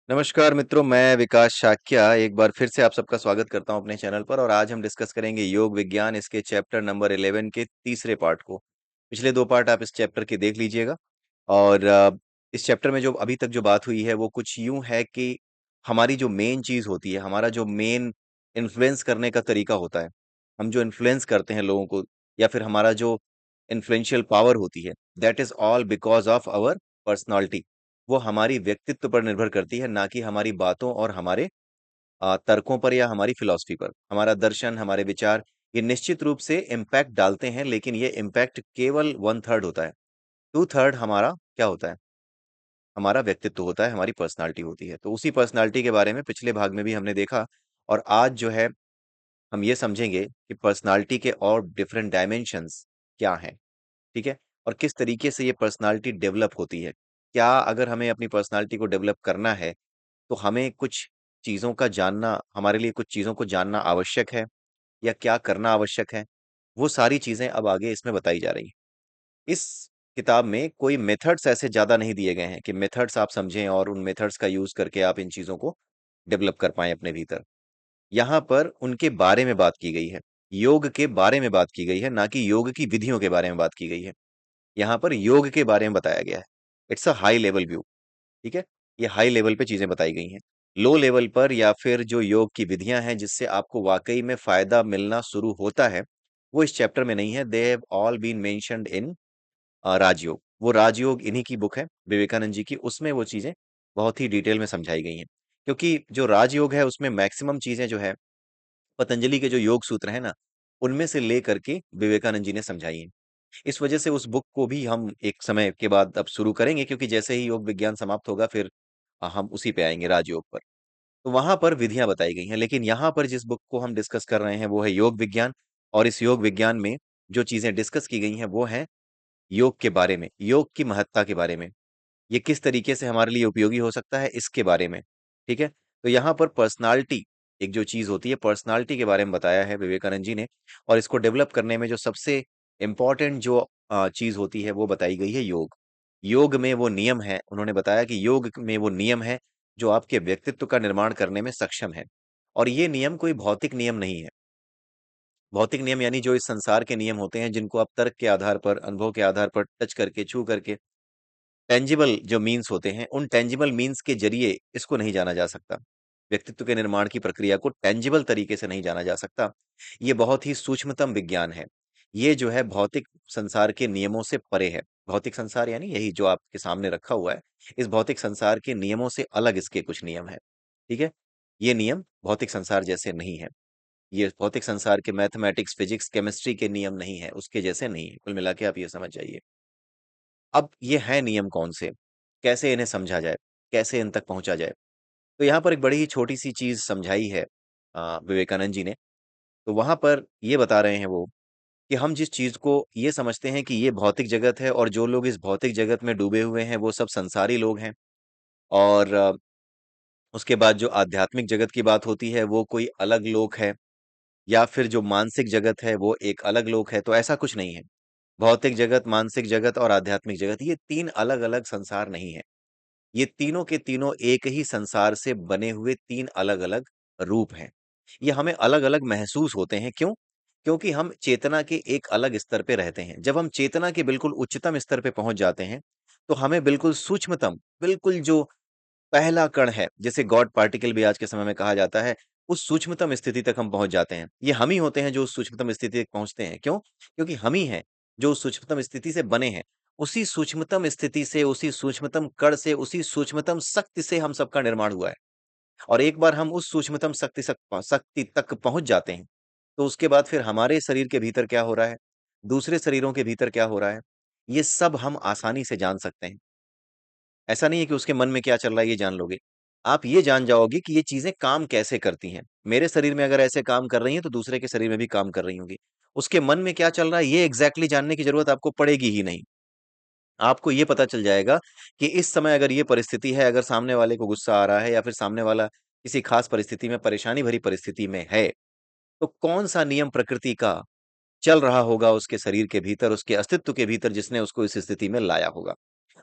नमस्कार मित्रों, मैं विकास शाक्या एक बार फिर से आप सबका स्वागत करता हूं अपने चैनल पर और आज हम डिस्कस करेंगे योग विज्ञान इसके चैप्टर नंबर 11 के तीसरे पार्ट को। पिछले 2 पार्ट आप इस चैप्टर के देख लीजिएगा और इस चैप्टर में जो अभी तक जो बात हुई है वो कुछ यूँ है कि हमारी जो मेन चीज़ होती है, हमारा जो मेन इन्फ्लुएंस करने का तरीका होता है, हम जो इन्फ्लुएंस करते हैं लोगों को या फिर हमारा जो इन्फ्लुएंशियल पावर होती है, that is all because of our personality. वो हमारी व्यक्तित्व पर निर्भर करती है, ना कि हमारी बातों और हमारे तर्कों पर या हमारी फिलॉसफी पर। हमारा दर्शन, हमारे विचार, ये निश्चित रूप से इम्पैक्ट डालते हैं, लेकिन ये इम्पैक्ट केवल 1/3 होता है। 2/3 हमारा क्या होता है? हमारा व्यक्तित्व होता है, हमारी पर्सनैलिटी होती है। तो उसी पर्सनैलिटी के बारे में पिछले भाग में भी हमने देखा और आज जो है, हम ये समझेंगे कि पर्सनैलिटी के और डिफरेंट डायमेंशंस क्या हैं, ठीक है? और किस तरीके से ये पर्सनैलिटी डेवलप होती है। क्या अगर हमें अपनी पर्सनैलिटी को डेवलप करना है तो हमें कुछ चीज़ों का जानना हमारे लिए कुछ चीज़ों को जानना आवश्यक है या क्या करना आवश्यक है, वो सारी चीज़ें अब आगे इसमें बताई जा रही हैं। इस किताब में कोई मेथड्स ऐसे ज़्यादा नहीं दिए गए हैं कि मेथड्स आप समझें और उन मेथड्स का यूज़ करके आप इन चीज़ों को डेवलप कर पाएँ अपने भीतर। यहाँ पर उनके बारे में बात की गई है, योग के बारे में बात की गई है, ना कि योग की विधियों के बारे में बात की गई है। यहाँ पर योग के बारे में बताया गया है। It's a high level view. ठीक है? ये हाई लेवल पे चीज़ें बताई गई हैं। लो लेवल पर या फिर जो योग की विधियाँ हैं जिससे आपको वाक़ई में फ़ायदा मिलना शुरू होता है, वो इस चैप्टर में नहीं है। They have all been mentioned in Rajyog. वो राजयोग इन्हीं की बुक है, विवेकानंद जी की, उसमें वो चीज़ें बहुत ही डिटेल में समझाई गई हैं। क्योंकि जो राजयोग है उसमें मैक्सिमम चीज़ें जो है, पतंजलि के जो योग सूत्र हैं ना, उनमें से लेकर के विवेकानंद जी ने समझाई हैं। इस वजह से उस बुक को भी हम एक समय के बाद अब शुरू करेंगे क्योंकि जैसे ही योग विज्ञान समाप्त होगा फिर हम उसी पे आएँगे राजयोग पर। तो वहाँ पर विधियाँ बताई गई हैं, लेकिन यहाँ पर जिस बुक को हम डिस्कस कर रहे हैं वो है योग विज्ञान और इस योग विज्ञान में जो चीज़ें डिस्कस की गई हैं वो हैं योग के बारे में, योग की महत्ता के बारे में। ये किस तरीके से हमारे लिए उपयोगी हो सकता है इसके बारे में, ठीक है? तो यहाँ पर पर्सनैलिटी एक जो चीज़ होती है पर्सनैलिटी के बारे में बताया है विवेकानंद जी ने और इसको डेवलप करने में जो सबसे इम्पोर्टेंट जो चीज़ होती है वो बताई गई है योग। योग में वो नियम है उन्होंने बताया कि योग में वो नियम है जो आपके व्यक्तित्व का निर्माण करने में सक्षम है। और ये नियम कोई भौतिक नियम नहीं है। भौतिक नियम यानी जो इस संसार के नियम होते हैं जिनको आप तर्क के आधार पर, अनुभव के आधार पर टच करके, छू करके टेंजिबल जो मीन्स होते हैं, उन टेंजिबल मीन्स के ज़रिए इसको नहीं जाना जा सकता। व्यक्तित्व के निर्माण की प्रक्रिया को टेंजिबल तरीके से नहीं जाना जा सकता। ये बहुत ही सूक्ष्मतम विज्ञान है। ये जो है भौतिक संसार के नियमों से परे है। भौतिक संसार यानी यही जो आपके सामने रखा हुआ है। इस भौतिक संसार के नियमों से अलग इसके कुछ नियम हैं। ठीक है? ये नियम भौतिक संसार जैसे नहीं है। ये भौतिक संसार के मैथमेटिक्स, फिजिक्स, केमिस्ट्री के नियम नहीं है, उसके जैसे नहीं है। कुल मिला के आप ये समझ जाइए। अब ये हैं नियम कौन से? कैसे इन्हें समझा जाए? कैसे इन तक पहुँचा जाए? तो यहाँ पर एक बड़ी ही छोटी-सी चीज़ समझाई है विवेकानंद जी ने। तो वहाँ पर ये बता रहे हैं वो कि हम जिस चीज़ को ये समझते हैं कि ये भौतिक जगत है और जो लोग इस भौतिक जगत में डूबे हुए हैं, वो सब संसारी लोग हैं और उसके बाद जो आध्यात्मिक जगत की बात होती है, वो कोई अलग लोक है या फिर जो मानसिक जगत है, वो एक अलग लोक है, तो ऐसा कुछ नहीं है। भौतिक जगत, मानसिक जगत और आध्यात्मिक जगत, ये 3 अलग-अलग संसार नहीं हैं। ये तीनों के तीनों एक ही संसार से बने हुए 3 अलग-अलग रूप हैं। ये हमें अलग-अलग महसूस होते हैं, क्यों? क्योंकि हम चेतना के एक अलग स्तर पे रहते हैं। जब हम चेतना के बिल्कुल उच्चतम स्तर पे पहुँच जाते हैं, तो हमें बिल्कुल सूक्ष्मतम, बिल्कुल जो पहला कण है, जिसे गॉड पार्टिकल भी आज के समय में कहा जाता है, उस सूक्ष्मतम स्थिति तक हम पहुँच जाते हैं। ये हम ही होते हैं जो उस सूक्ष्मतम स्थिति तक पहुँचते हैं। क्यों? क्योंकि हम ही हैं, जो उस सूक्ष्मतम स्थिति से बने हैं। उसी सूक्ष्मतम स्थिति से, उसी सूक्ष्मतम कण से, उसी सूक्ष्मतम शक्ति से हम सबका निर्माण हुआ है। और एक बार हम उस सूक्ष्मतम शक्ति तक पहुँच जाते हैं, तो उसके बाद फिर हमारे शरीर के भीतर क्या हो रहा है, दूसरे शरीरों के भीतर क्या हो रहा है, ये सब हम आसानी से जान सकते हैं। ऐसा नहीं है कि उसके मन में क्या चल रहा है ये जान लोगे। आप ये जान जाओगे कि ये चीज़ें काम कैसे करती हैं। मेरे शरीर में अगर ऐसे काम कर रही हैं तो दूसरे के शरीर में भी काम कर रही होंगी। उसके मन में क्या चल रहा है ये एग्ज़ैक्टली जानने की ज़रूरत आपको पड़ेगी ही नहीं। आपको ये पता चल जाएगा कि इस समय अगर ये परिस्थिति है, अगर सामने वाले को गुस्सा आ रहा है या फिर सामने वाला किसी ख़ास परिस्थिति में परेशानी भरी परिस्थिति में है, तो कौन-सा नियम प्रकृति का चल रहा होगा उसके शरीर के भीतर, उसके अस्तित्व के भीतर जिसने उसको इस स्थिति में लाया होगा।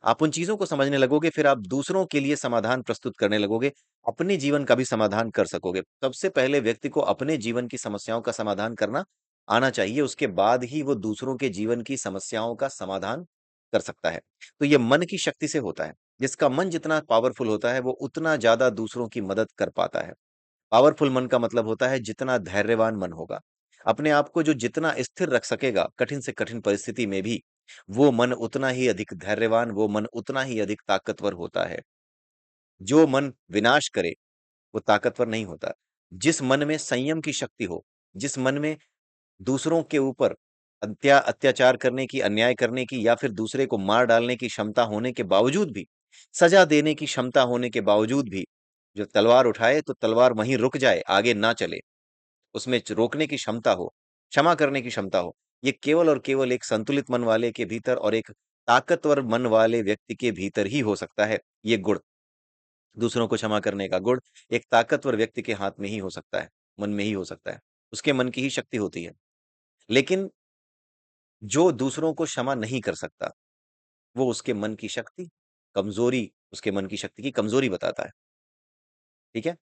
आप उन चीज़ों को समझने लगोगे, फिर आप दूसरों के लिए समाधान प्रस्तुत करने लगोगे, अपने जीवन का भी समाधान कर सकोगे। सबसे पहले व्यक्ति को अपने जीवन की समस्याओं का समाधान करना आना चाहिए, उसके बाद ही वो दूसरों के जीवन की समस्याओं का समाधान कर सकता है। तो ये मन की शक्ति से होता है। जिसका मन जितना पावरफुल होता है, वो उतना ज़्यादा दूसरों की मदद कर पाता है। पावरफुल मन का मतलब होता है जितना धैर्यवान मन होगा। अपने आप को जो जितना स्थिर रख सकेगा कठिन से कठिन परिस्थिति में भी, वो मन उतना ही अधिक धैर्यवान, वो मन उतना ही अधिक ताकतवर होता है। जो मन विनाश करे, वो ताकतवर नहीं होता। जिस मन में संयम की शक्ति हो, जिस मन में दूसरों के ऊपर अत्याचार करने की, अन्याय करने की या फिर दूसरे को मार डालने की क्षमता होने के बावजूद भी, सजा देने की क्षमता होने के बावजूद भी, जो तलवार उठाए तो तलवार वहीं रुक जाए, आगे ना चले। उसमें रोकने की क्षमता हो, क्षमा करने की क्षमता हो, ये केवल और केवल एक संतुलित मन वाले के भीतर और एक ताकतवर मन वाले व्यक्ति के भीतर ही हो सकता है। ये गुण, दूसरों को क्षमा करने का गुण, एक ताकतवर व्यक्ति के हाथ में ही हो सकता है, मन में ही हो सकता है। उसके मन की ही शक्ति होती है। लेकिन जो दूसरों को क्षमा नहीं कर सकता, वो उसके मन की शक्ति, कमजोरी, उसके मन की शक्ति की कमजोरी बताता है। ठीक है?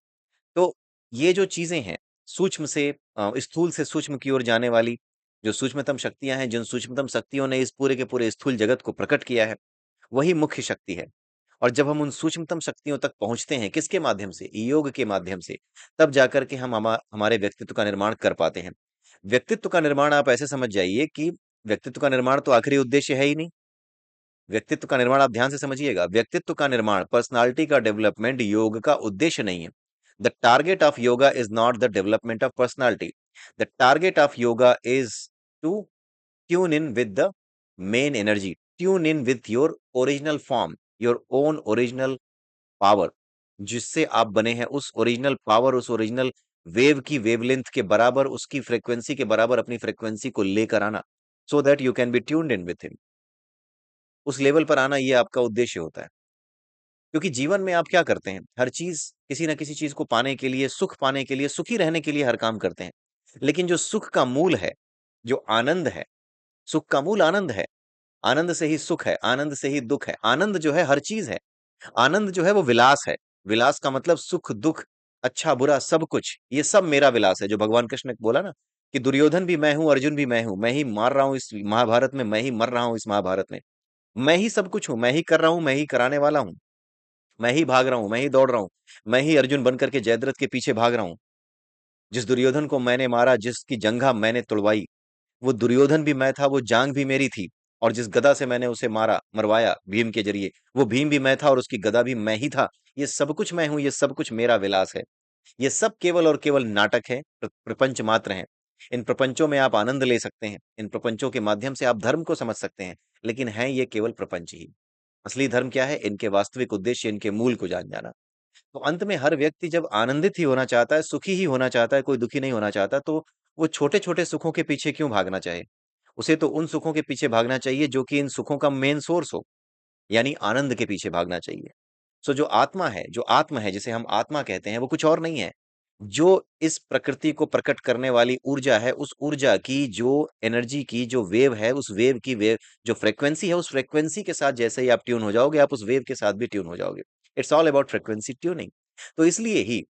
तो ये जो चीज़ें हैं, सूक्ष्म से स्थूल से सूक्ष्म की ओर जाने वाली जो सूक्ष्मतम शक्तियाँ हैं, जिन सूक्ष्मतम शक्तियों ने इस पूरे के पूरे स्थूल जगत को प्रकट किया है, वही मुख्य शक्ति है। और जब हम उन सूक्ष्मतम शक्तियों तक पहुँचते हैं, किसके माध्यम से? योग के माध्यम से, तब जाकर के हम हमारे व्यक्तित्व का निर्माण कर पाते हैं। व्यक्तित्व का निर्माण आप ऐसे समझ जाइए कि व्यक्तित्व का निर्माण तो आखिरी उद्देश्य है ही नहीं। व्यक्तित्व का निर्माण आप ध्यान से समझिएगा, व्यक्तित्व का निर्माण, पर्सनालिटी का डेवलपमेंट योग का उद्देश्य नहीं है। The target of yoga is not the development of personality. The target of yoga is to tune in with the main energy, tune in with your original form, your own original power, जिससे आप बने हैं उस original power, उस original wave की wavelength के बराबर, उसकी फ्रीक्वेंसी के बराबर अपनी फ्रीक्वेंसी को लेकर आना, so that you can be tuned in with him. उस लेवल पर आना, ये आपका उद्देश्य होता है। क्योंकि जीवन में आप क्या करते हैं? हर चीज़, किसी न किसी चीज़ को पाने के लिए, सुख पाने के लिए, सुखी रहने के लिए हर काम करते हैं। लेकिन जो सुख का मूल है, जो आनंद है, सुख का मूल आनंद है। आनंद से ही सुख है, आनंद से ही दुःख है। आनंद जो है हर चीज़ है। आनंद जो है वो विलास है। विलास का मतलब सुख, दुःख, अच्छा-बुरा सब कुछ, ये सब मेरा विलास है। जो भगवान कृष्ण ने बोला ना कि दुर्योधन भी मैं हूँ, अर्जुन भी मैं हूँ। मैं ही मार रहा हूँ इस महाभारत में, मैं ही मर रहा हूँ इस महाभारत में। मैं ही सब कुछ हूँ, मैं ही कर रहा हूँ, मैं ही कराने वाला हूँ। मैं ही भाग रहा हूँ, मैं ही दौड़ रहा हूँ। मैं ही अर्जुन बन कर के जयद्रथ के पीछे भाग रहा हूँ। जिस दुर्योधन को मैंने मारा, जिसकी जंघा मैंने तुड़वाई, वो दुर्योधन भी मैं था, वो जांग भी मेरी थी। और जिस गदा से मैंने उसे मारा, मरवाया भीम के जरिए, वो भीम भी मैं था और उसकी गदा भी मैं ही था। ये सब कुछ मैं हूँ, ये सब कुछ मेरा विलास है। ये सब केवल और केवल नाटक है, प्रपंच मात्र हैं। इन प्रपंचों में आप आनंद ले सकते हैं, इन प्रपंचों के माध्यम से आप धर्म को समझ सकते हैं, लेकिन हैं ये केवल प्रपंच ही। असली धर्म क्या है? इनके वास्तविक उद्देश्य, इनके मूल को जान जाना। तो अंत में हर व्यक्ति जब आनंदित ही होना चाहता है, सुखी ही होना चाहता है, कोई दुखी नहीं होना चाहता, तो वो छोटे-छोटे सुखों के पीछे क्यों भागना चाहे? उसे तो उन सुखों के पीछे भागना चाहिए जो कि इन सुखों का मेन सोर्स हो, यानी आनंद के पीछे भागना चाहिए। सो जो आत्मा है, जो आत्म है, जिसे हम आत्मा कहते हैं, वो कुछ और नहीं है। जो इस प्रकृति को प्रकट करने वाली ऊर्जा है, उस ऊर्जा की जो एनर्जी की जो वेव है, उस वेव की वेव जो फ्रीक्वेंसी है, उस फ्रीक्वेंसी के साथ जैसे ही आप ट्यून हो जाओगे, आप उस वेव के साथ भी ट्यून हो जाओगे। It's all about frequency tuning. तो इसलिए ही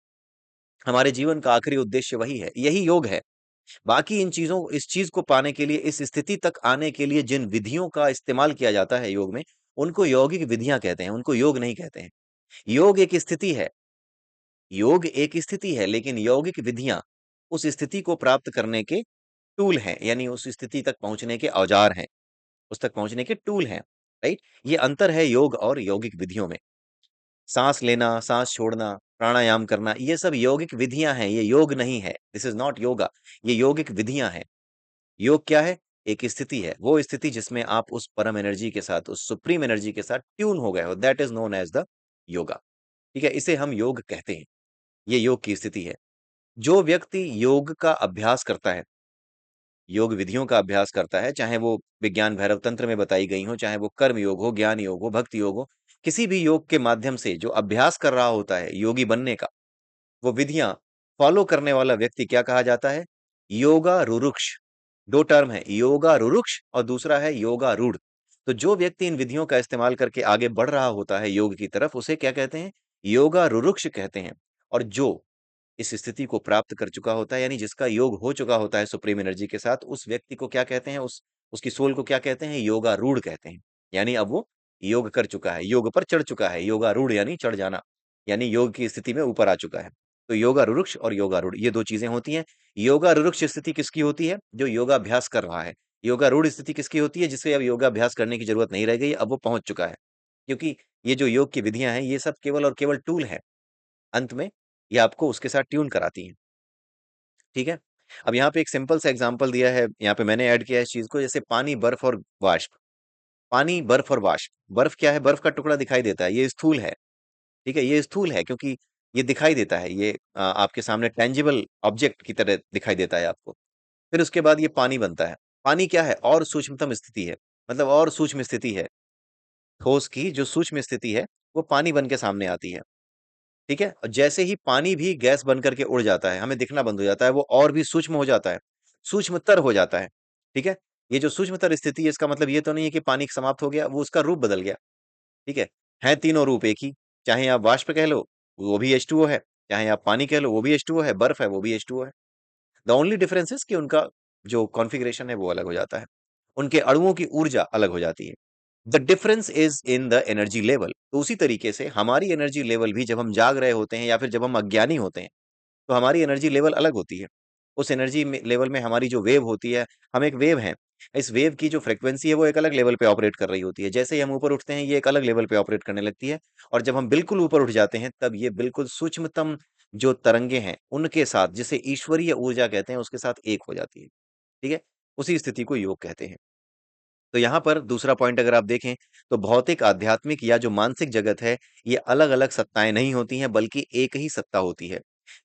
हमारे जीवन का आखिरी उद्देश्य वही है, यही योग है। बाकी इन चीज़ों इस चीज़ को पाने के लिए, इस स्थिति तक आने के लिए जिन विधियों का इस्तेमाल किया जाता है योग में, उनको यौगिक विधियाँ कहते हैं, उनको योग नहीं कहते हैं। योग एक स्थिति है, योग एक स्थिति है, लेकिन यौगिक विधियाँ उस स्थिति को प्राप्त करने के टूल हैं, यानी उस स्थिति तक पहुँचने के औज़ार हैं, उस तक पहुँचने के टूल हैं, राइट? ये अंतर है योग और यौगिक विधियों में। साँस लेना, साँस छोड़ना, प्राणायाम करना, ये सब यौगिक विधियाँ हैं, ये योग नहीं है। दिस इज़ नॉट योगा, ये यौगिक विधियाँ हैं। योग क्या है? एक स्थिति है, वो स्थिति जिसमें आप उस परम एनर्जी के साथ, उस सुप्रीम एनर्जी के साथ ट्यून हो गए हो, that is known as the yoga. ठीक है? इसे हम योग कहते हैं, ये योग की स्थिति है। जो व्यक्ति योग का अभ्यास करता है, योग विधियों का अभ्यास करता है, चाहे वो विज्ञान भैरव तंत्र में बताई गई हों, चाहे वो कर्म योग हो, ज्ञान योग हो, भक्ति योग हो, किसी भी योग के माध्यम से जो अभ्यास कर रहा होता है योगी बनने का, वो विधियाँ फॉलो करने वाला व्यक्ति क्या कहा जाता है? योगारूढ़। 2 टर्म है, योगारूढ़ और दूसरा है योगारूढ़। तो जो व्यक्ति इन विधियों का इस्तेमाल करके आगे बढ़ रहा होता है योग की तरफ, उसे क्या कहते हैं? योगारूढ़ कहते हैं। और जो इस स्थिति को प्राप्त कर चुका होता है, यानी जिसका योग हो चुका होता है सुप्रीम एनर्जी के साथ, उस व्यक्ति को क्या कहते हैं? उस उसकी सोल को क्या कहते हैं? योगारूढ़ कहते हैं। यानी अब वो योग कर चुका है, योग पर चढ़ चुका है। योगारूढ़ यानी चढ़ जाना, यानी योग की स्थिति में ऊपर आ चुका है। तो योगारूढ़ और योगारूढ़ ये 2 चीज़ें होती हैं। योगारूढ़ स्थिति किसकी होती है? जो योगाभ्यास कर रहा है। योगारूढ़ स्थिति किसकी होती है? जिसे अब योगाभ्यास करने की ज़रूरत नहीं रह गई, अब वो पहुँच चुका है। क्योंकि ये जो योग की विधियाँ हैं, ये सब केवल और केवल टूल हैं। अंत में ये आपको उसके साथ ट्यून कराती हैं। ठीक है? अब यहाँ पे एक सिंपल सा एग्ज़ाम्पल दिया है, यहाँ पे मैंने ऐड किया है इस चीज़ को, जैसे पानी, बर्फ और वाष्प। पानी, बर्फ और वाष्प। बर्फ क्या है? बर्फ का टुकड़ा दिखाई देता है, ये स्थूल है, ठीक है? ये स्थूल है क्योंकि ये दिखाई देता है, ये आपके सामने टैंजिबल ऑब्जेक्ट की तरह दिखाई देता है आपको। फिर उसके बाद ये पानी बनता है। पानी क्या है? और सूक्ष्मतम स्थिति है, मतलब और सूक्ष्म स्थिति है। ठोस की जो सूक्ष्म स्थिति है, वो पानी बन के सामने आती है। ठीक है? और जैसे ही पानी भी गैस बन करके उड़ जाता है, हमें दिखना बंद हो जाता है, वो और भी सूक्ष्म हो जाता है, सूक्ष्मतर हो जाता है। ठीक है? ये जो सूक्ष्मतर स्थिति है, इसका मतलब ये तो नहीं है कि पानी समाप्त हो गया, वो उसका रूप बदल गया। ठीक है? हैं तीनों रूप एक ही, चाहे आप वाष्प कह लो, वो भी H2O है, चाहे आप पानी कह लो, वो भी H2O है, बर्फ है, वो भी H2O है। द ओनली डिफरेंस इज़ कि उनका जो कॉन्फ़िगरेशन है, वो अलग हो जाता है। उनके अणुओं की ऊर्जा अलग हो जाती है। The difference is in the energy level. तो उसी तरीके से हमारी एनर्जी लेवल भी जब हम जाग रहे होते हैं या फिर जब हम अज्ञानी होते हैं, तो हमारी एनर्जी लेवल अलग होती है। उस एनर्जी में लेवल में हमारी जो वेव होती है, हम एक वेव हैं। इस वेव की जो फ्रीक्वेंसी है वो एक अलग लेवल पे ऑपरेट कर रही होती है। जैसे ही हम ऊपर उठते हैं, ये एक अलग लेवल पे ऑपरेट करने लगती है, और जब हम बिल्कुल ऊपर उठ जाते हैं, तब ये बिल्कुल सूक्ष्मतम जो तरंगे हैं, उनके साथ, जिसे ईश्वरीय ऊर्जा कहते हैं, उसके साथ एक हो जाती है। ठीक है? उसी स्थिति को योग कहते हैं। तो यहाँ पर दूसरा पॉइंट अगर आप देखें, तो भौतिक, आध्यात्मिक या जो मानसिक जगत है, ये अलग-अलग सत्ताएँ नहीं होती हैं, बल्कि एक ही सत्ता होती है,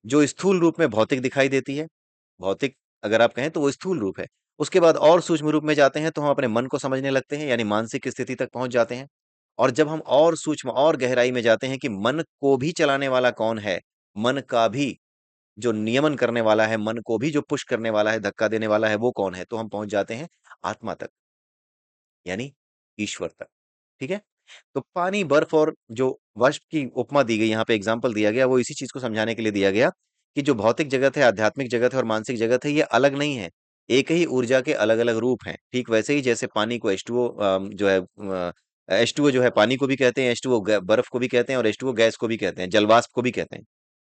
जो स्थूल रूप में भौतिक दिखाई देती है। भौतिक अगर आप कहें तो वो स्थूल रूप है। उसके बाद और सूक्ष्म रूप में जाते हैं, तो हम अपने मन को समझने लगते हैं, यानी मानसिक स्थिति तक पहुँच जाते हैं। और जब हम और सूक्ष्म और गहराई में जाते हैं कि मन को भी चलाने वाला कौन है, मन का भी जो नियमन करने वाला है, मन को भी जो पुश करने वाला है, धक्का देने वाला है, वो कौन है? तो हम पहुँच जाते हैं आत्मा तक। यानी ईश्वर तक, ठीक है? तो पानी, बर्फ और जो वाष्प की उपमा दी गई, यहाँ पे एग्ज़ाम्पल दिया गया, वो इसी चीज़ को समझाने के लिए दिया गया कि जो भौतिक जगत है, आध्यात्मिक जगत है और मानसिक जगत है, ये अलग नहीं है। एक ही ऊर्जा के अलग-अलग रूप हैं। ठीक वैसे ही जैसे पानी को H2O जो है H2O जो है पानी को भी कहते हैं, H2O बर्फ को भी कहते हैं और H2O गैस को भी कहते हैं, जलवाष्प को भी कहते हैं।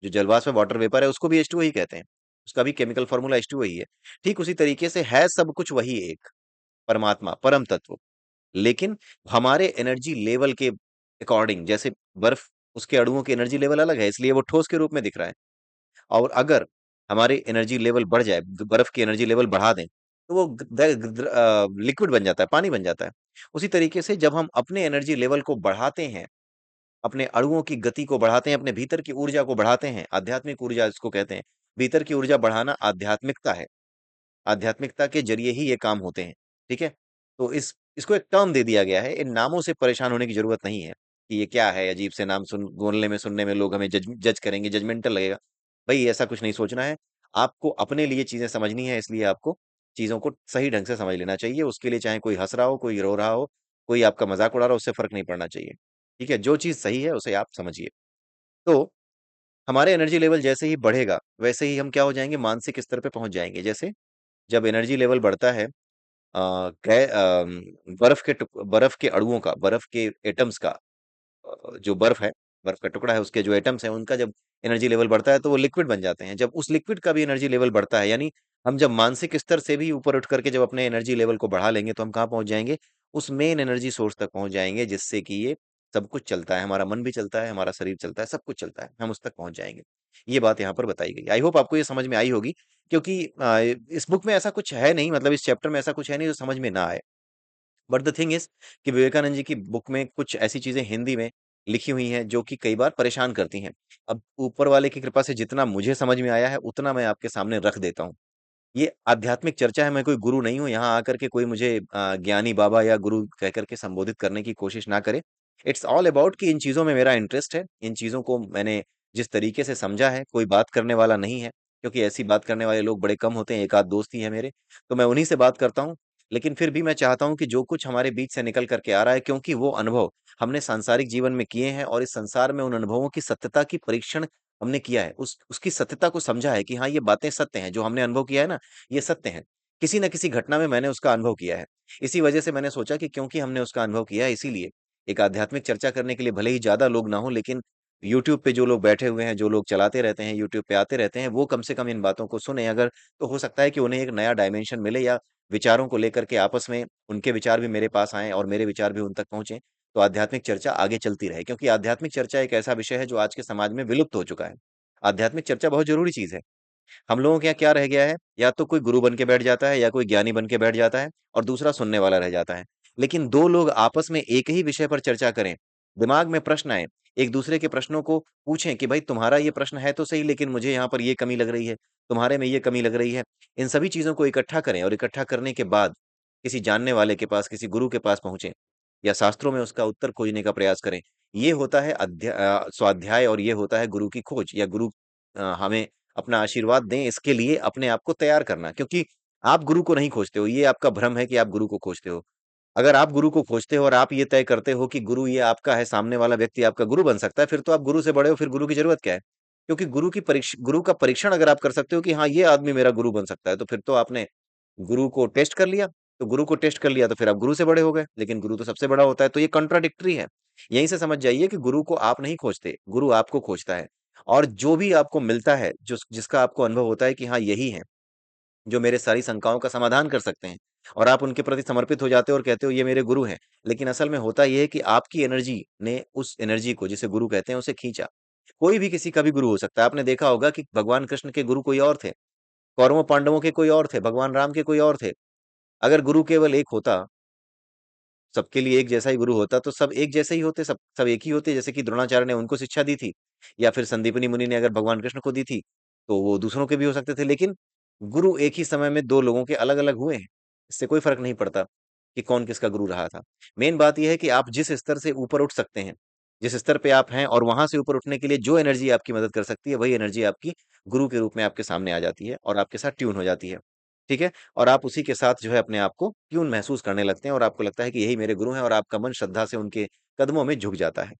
जो जलवाष्प है, वाटर वेपर है, उसको भी H2O ही कहते हैं। उसका भी केमिकल फ़ॉर्मूला H2O ही है। ठीक उसी तरीके से है सब कुछ वही एक, परमात्मा, परम तत्व। लेकिन हमारे एनर्जी लेवल के अकॉर्डिंग, जैसे बर्फ, उसके अणुओं की एनर्जी लेवल अलग है, इसलिए वो ठोस के रूप में दिख रहा है। और अगर हमारे एनर्जी लेवल बढ़ जाए, बर्फ की एनर्जी लेवल बढ़ा दें, तो वो लिक्विड बन जाता है, पानी बन जाता है। उसी तरीके से जब हम अपने एनर्जी लेवल को बढ़ाते हैं, अपने अणुओं की गति को बढ़ाते हैं, अपने भीतर की ऊर्जा को बढ़ाते हैं, आध्यात्मिक ऊर्जा इसको कहते हैं। भीतर की ऊर्जा बढ़ाना आध्यात्मिकता है। आध्यात्मिकता के ज़रिए ही ये काम होते हैं, ठीक है? तो इसको एक टर्म दे दिया गया है, इन नामों से परेशान होने की ज़रूरत नहीं है, कि ये क्या है, अजीब से नाम बोलने में, सुनने में लोग हमें जज जज करेंगे, जजमेंटल लगेगा। भई ऐसा कुछ नहीं सोचना है, आपको अपने लिए चीज़ें समझनी है, इसलिए आपको चीज़ों को सही ढंग से समझ लेना चाहिए, उसके लिए चाहे कोई हँस रहा हो, कोई रो रहा हो, कोई आपका मज़ाक उड़ा रहा हो, उससे फ़र्क नहीं पड़ना चाहिए, ठीक है? जो चीज़ सही है, उसे आप समझिए। तो हमारे एनर्जी लेवल जैसे ही बढ़ेगा, वैसे ही हम क्या हो जाएँगे, मानसिक स्तर पे पहुँच जाएँगे। जैसे जब एनर्जी लेवल बढ़ता है, बर्फ के अणुओं का, बर्फ के एटम्स का, जो बर्फ का टुकड़ा है, उसके जो एटम्स हैं, उनका जब एनर्जी लेवल बढ़ता है, तो वो लिक्विड बन जाते हैं। जब उस लिक्विड का भी एनर्जी लेवल बढ़ता है, यानी हम जब मानसिक स्तर से भी ऊपर उठ करके जब अपने एनर्जी लेवल को बढ़ा लेंगे, तो हम कहाँ पहुँच जाएँगे? उस मेन एनर्जी सोर्स तक पहुँच जाएँगे, जिससे कि ये सब कुछ चलता है, हमारा मन भी चलता है, हमारा शरीर चलता है, सब कुछ चलता है, हम उस तक पहुँच जाएँगे। ये बात यहाँ पर बताई गई। आई होप आपको ये समझ में आई होगी, क्योंकि इस बुक में ऐसा कुछ है नहीं, मतलब इस चैप्टर में ऐसा कुछ है नहीं जो समझ में ना आए। बट द थिंग इज़ कि विवेकानंद जी की बुक में कुछ ऐसी चीज़ें हिंदी में लिखी हुई हैं जो कि कई बार परेशान करती हैं। अब ऊपर वाले की कृपा से जितना मुझे समझ में आया है, उतना मैं आपके सामने रख देता हूँ। ये आध्यात्मिक चर्चा है, मैं कोई गुरु नहीं हूँ, यहाँ आकर के कोई मुझे ज्ञानी बाबा या गुरु कह कर के संबोधित करने की कोशिश ना करे। इट्स ऑल अबाउट कि इन चीज़ों में मेरा इंटरेस्ट है, इन चीज़ों को मैंने जिस तरीके से समझा है, कोई बात करने वाला नहीं है, क्योंकि ऐसी बात करने वाले लोग बड़े कम होते हैं, एक आध दोस्त ही हैं मेरे, तो मैं उन्हीं से बात करता हूँ। लेकिन फिर भी मैं चाहता हूँ कि जो कुछ हमारे बीच से निकल करके आ रहा है, क्योंकि वो अनुभव हमने सांसारिक जीवन में किए हैं और इस संसार में उन अनुभवों की सत्यता की परीक्षण हमने किया है। उसकी सत्यता को समझा है कि हाँ, ये बातें सत्य हैं, जो हमने अनुभव किया है ना, ये सत्य हैं। किसी न किसी घटना में मैंने उसका अनुभव किया है। इसी वजह से मैंने सोचा कि क्योंकि हमने उसका अनुभव किया है, इसीलिए एक आध्यात्मिक चर्चा करने के लिए भले ही ज़्यादा लोग ना हों, लेकिन यूट्यूब पे जो लोग बैठे हुए हैं, जो लोग चलाते रहते हैं, यूट्यूब पे आते रहते हैं, वो कम से कम इन बातों को सुनें अगर, तो हो सकता है कि उन्हें एक नया डायमेंशन मिले, या विचारों को लेकर के आपस में उनके विचार भी मेरे पास आएँ और मेरे विचार भी उन तक पहुँचे, तो आध्यात्मिक चर्चा आगे चलती रहे। क्योंकि आध्यात्मिक चर्चा एक ऐसा विषय है जो आज के समाज में विलुप्त हो चुका है। आध्यात्मिक चर्चा बहुत ज़रूरी चीज़ है। हम लोगों के यहाँ क्या रह गया है, या तो कोई गुरु बन के बैठ जाता है, या कोई ज्ञानी बन के बैठ जाता है और दूसरा सुनने वाला रह जाता है। लेकिन 2 लोग आपस में एक ही विषय पर चर्चा करें, दिमाग में प्रश्न आए, एक-दूसरे के प्रश्नों को पूछें कि भाई तुम्हारा ये प्रश्न है तो सही, लेकिन मुझे यहाँ पर ये कमी लग रही है, तुम्हारे में ये कमी लग रही है। इन सभी चीज़ों को इकट्ठा करें और इकट्ठा करने के बाद किसी जानने वाले के पास, किसी गुरु के पास पहुँचे, या शास्त्रों में उसका उत्तर खोजने का प्रयास करें। ये होता है स्वाध्याय, और ये होता है गुरु की खोज, या गुरु हमें अपना आशीर्वाद दें, इसके लिए अपने आप को तैयार करना। क्योंकि आप गुरु को नहीं खोजते हो, ये आपका भ्रम है कि आप गुरु को खोजते हो। अगर आप गुरु को खोजते हो और आप ये तय करते हो कि गुरु ये आपका है, सामने वाला व्यक्ति आपका गुरु बन सकता है, फिर तो आप गुरु से बड़े हो, फिर गुरु की ज़रूरत क्या है? क्योंकि गुरु का परीक्षण अगर आप कर सकते हो कि हाँ, ये आदमी मेरा गुरु बन सकता है, तो फिर तो आपने गुरु को टेस्ट कर लिया। तो गुरु को टेस्ट कर लिया तो फिर आप गुरु से बड़े हो गए, लेकिन गुरु तो सबसे बड़ा होता है, तो ये कॉन्ट्राडिक्टरी है। यहीं से समझ जाइए कि गुरु को आप नहीं खोजते, गुरु आपको खोजता है। और जो भी आपको मिलता है, जिसका आपको अनुभव होता है कि हाँ, यही है, जो मेरे सारी शंकाओं का समाधान कर सकते हैं, और आप उनके प्रति समर्पित हो जाते हो और कहते हो ये मेरे गुरु हैं। लेकिन असल में होता ये है कि आपकी एनर्जी ने उस एनर्जी को, जिसे गुरु कहते हैं, उसे खींचा। कोई भी किसी का भी गुरु हो सकता है। आपने देखा होगा कि भगवान कृष्ण के गुरु कोई और थे, कौरवों पांडवों के कोई और थे, भगवान राम के कोई और थे। अगर गुरु केवल एक होता, सबके लिए एक जैसा ही गुरु होता, तो सब एक जैसे ही होते, सब एक ही होते, जैसे कि द्रोणाचार्य ने उनको शिक्षा दी थी, या फिर संदीपनी मुनि ने अगर भगवान कृष्ण को दी थी, तो वो दूसरों के भी हो सकते थे। लेकिन गुरु एक ही समय में 2 लोगों के अलग-अलग हुए हैं। इससे कोई फ़र्क नहीं पड़ता कि कौन किसका गुरु रहा था। मेन बात ये है कि आप जिस स्तर से ऊपर उठ सकते हैं, जिस स्तर पे आप हैं, और वहाँ से ऊपर उठने के लिए जो एनर्जी आपकी मदद कर सकती है, वही एनर्जी आपकी गुरु के रूप में आपके सामने आ जाती है और आपके साथ ट्यून हो जाती है। ठीक है? और आप उसी के साथ जो है अपने आप को ट्यून महसूस करने लगते हैं, और आपको लगता है कि यही मेरे गुरु हैं, और आपका मन श्रद्धा से उनके कदमों में झुक जाता है।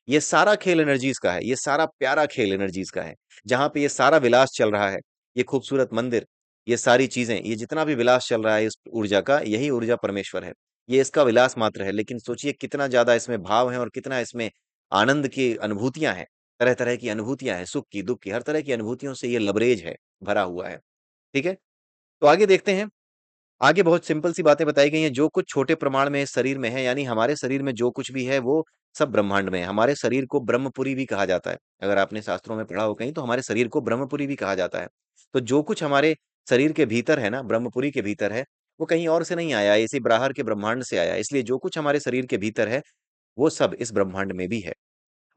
ये सारा खेल एनर्जीज़ का है, ये सारा प्यारा खेल एनर्जीज़ का है, जहाँ पे ये सारा विलास चल रहा है, ये खूबसूरत मंदिर, ये सारी चीज़ें, ये जितना भी विलास चल रहा है इस ऊर्जा का, यही ऊर्जा परमेश्वर है। ये इसका विलास मात्र है, लेकिन सोचिए कितना ज़्यादा इसमें भाव है और कितना इसमें आनंद की अनुभूतियाँ हैं, तरह-तरह की अनुभूतियाँ हैं, सुख की, दुःख की, हर तरह की अनुभूतियों से ये लबरेज है, भरा हुआ है। ठीक है? तो आगे देखते हैं। आगे बहुत सिंपल सी बातें बताई गई हैं, जो कुछ छोटे प्रमाण में इस शरीर में है, यानी हमारे शरीर में जो कुछ भी है, वो सब ब्रह्मांड में है। हमारे शरीर को ब्रह्मपुरी भी कहा जाता है। अगर आपने शास्त्रों में पढ़ा हो कहीं, तो हमारे शरीर को ब्रह्मपुरी भी कहा जाता है। तो जो कुछ हमारे शरीर के भीतर है ना, ब्रह्मपुरी के भीतर है, वो कहीं और से नहीं आया है, इसी ब्राहर के ब्रह्मांड से आया है। इसलिए जो कुछ हमारे शरीर के भीतर है, वो सब इस ब्रह्मांड में भी है।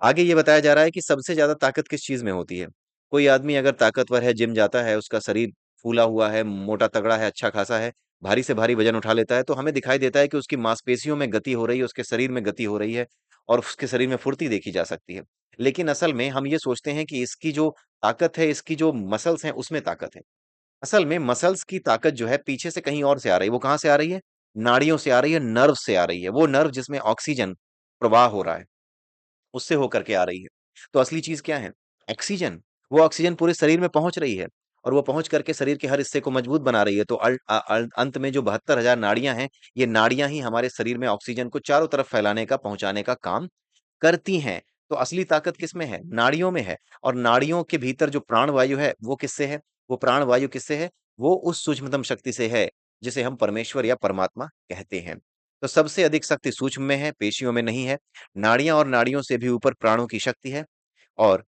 आगे ये बताया जा रहा है कि सबसे ज़्यादा ताकत किस चीज़ में होती है? कोई आदमी अगर ताकतवर है, जिम जाता है, उसका शरीर फूला हुआ है, मोटा-तगड़ा है, अच्छा-खासा है, भारी से भारी वज़न उठा लेता है, तो हमें दिखाई देता है कि उसकी मांसपेशियों में गति हो रही है, उसके शरीर में गति हो रही है, और उसके शरीर में फुर्ती देखी जा सकती है। लेकिन असल में हम ये सोचते हैं कि इसकी जो ताकत है, इसकी जो मसल्स हैं, उसमें ताकत है। असल में मसल्स की ताकत जो है पीछे से कहीं और से आ रही है। वो कहाँ से आ रही है? नाड़ियों से आ रही है, नर्व से आ रही है। वो नर्व जिसमें ऑक्सीजन प्रवाह हो रहा है। उससे होकर के आ रही है। तो असली चीज़ क्या है? ऑक्सीजन। वो ऑक्सीजन पूरे शरीर में पहुँच रही है, और वो पहुँच करके शरीर के हर हिस्से को मजबूत बना रही है। तो अंत में जो 72,000 नाड़ियाँ हैं, ये नाड़ियाँ ही हमारे शरीर में ऑक्सीजन को चारों तरफ फैलाने का, पहुँचाने का काम करती हैं। तो असली ताकत किसमें है? नाड़ियों में है, और नाड़ियों के भीतर जो प्राण वायु है, वो किससे है? वो प्राण वायु किससे है? वो उस सूक्ष्मतम शक्ति से है, जिसे हम परमेश्वर या परमात्मा कहते हैं। तो सबसे अधिक शक्ति सूक्ष्म में है, पेशियों में नहीं है। नाड़ियाँ और नाड़ियों से भी ऊपर प्राणों की शक्ति है, और